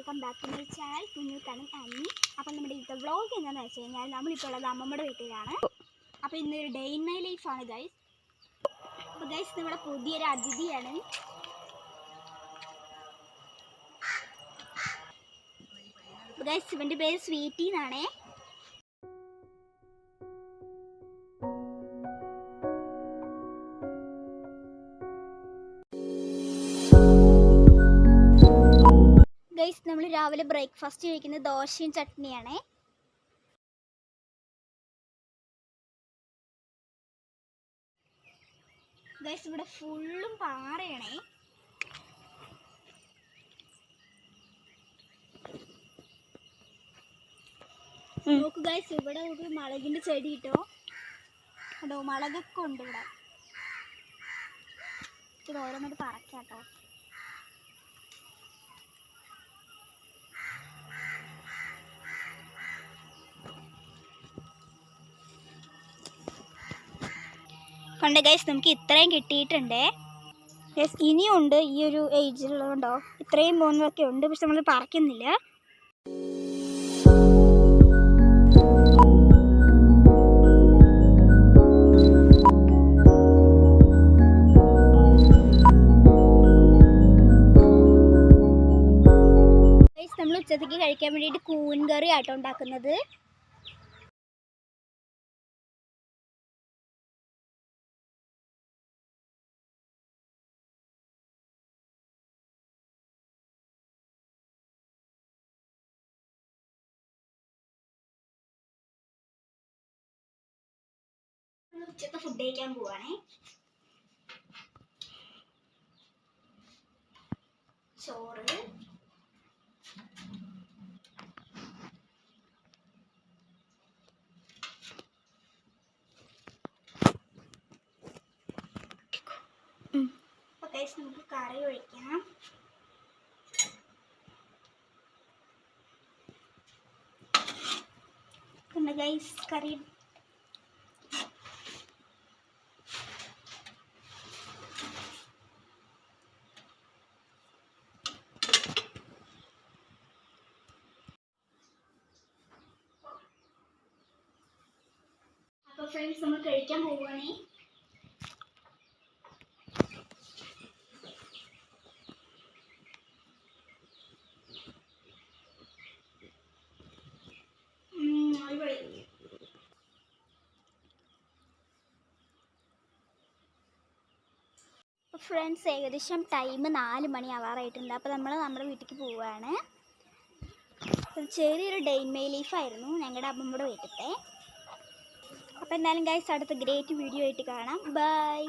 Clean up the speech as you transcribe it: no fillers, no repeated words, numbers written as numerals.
Welcome back to my channel Kunjukannan ആന്നി. അപ്പം നമ്മുടെ ഇന്നത്തെ വ്ളോഗ് എന്താണെന്ന് വെച്ച് കഴിഞ്ഞാൽ നമ്മളിപ്പോൾ ഉള്ളത് അമ്മമ്മയുടെ വീട്ടിലാണ്. അപ്പോൾ ഇന്നൊരു ഡേ ഇൻ മൈ ലൈഫാണ് ഗൈസ്. അപ്പോൾ ഗൈസ് നമ്മുടെ പുതിയൊരു അതിഥിയാണ്. ഗൈസ് ഇവൻ്റെ പേര് സ്വീറ്റി എന്നാണേ. ഗൈസ് നമ്മൾ രാവിലെ ബ്രേക്ക്ഫാസ്റ്റ് കഴിക്കുന്നത് ദോശയും ചട്നിയാണേ. ഗൈസ് ഇവിടെ ഫുള്ളും പാറയാണേ. നോക്കൂ ഗൈസ്, ഇവിടെ ഒരു മുളകിൻ്റെ ചെടി ഇട്ടോ. അതോ മുളകൊക്കെ ഉണ്ട് ഇവിടെ. ഇത് ഓരോന്നിട്ട് പറക്കാട്ടോ. കണ്ട ഗൈസ്, നമുക്ക് ഇത്രയും കിട്ടിയിട്ടുണ്ട്. ഗൈസ് ഇനിയുണ്ട്, ഈ ഒരു ഏജിലുള്ളതുകൊണ്ടോ ഇത്രയും പോകുന്നതൊക്കെ ഉണ്ട്, പക്ഷെ നമ്മൾ പറിക്കുന്നില്ല. ഗൈസ് നമ്മൾ ഉച്ചത്തേക്ക് കഴിക്കാൻ വേണ്ടിയിട്ട് കൂൻ കറി ആട്ടോ ഉണ്ടാക്കുന്നത്. ഉച്ചത്തെ ഫുഡ് കഴിക്കാൻ പോവാണേ. ചോറ്, നമുക്ക് കറി ഒഴിക്കണം. പിന്നെ ഗൈസ് കറി അപ്പോൾ ഫ്രണ്ട്സ് നമ്മൾ കഴിക്കാൻ പോവുകയാണേ. ഫ്രണ്ട്സ് ഏകദേശം ടൈം 4 മണി ആവാറായിട്ടുണ്ട്. അപ്പോൾ നമ്മൾ നമ്മുടെ വീട്ടിലേക്ക് പോവുകയാണ്. ചെറിയൊരു ഡേ ഇൻ മൈ ലൈഫായിരുന്നു ഞങ്ങളുടെ അമ്മമ്മയുടെ വീട്ടിലത്തെ. അപ്പോൾ എന്തായാലും ഗൈസ് അടുത്ത ഗ്രേറ്റ് വീഡിയോ ആയിട്ട് കാണാം. ബൈ.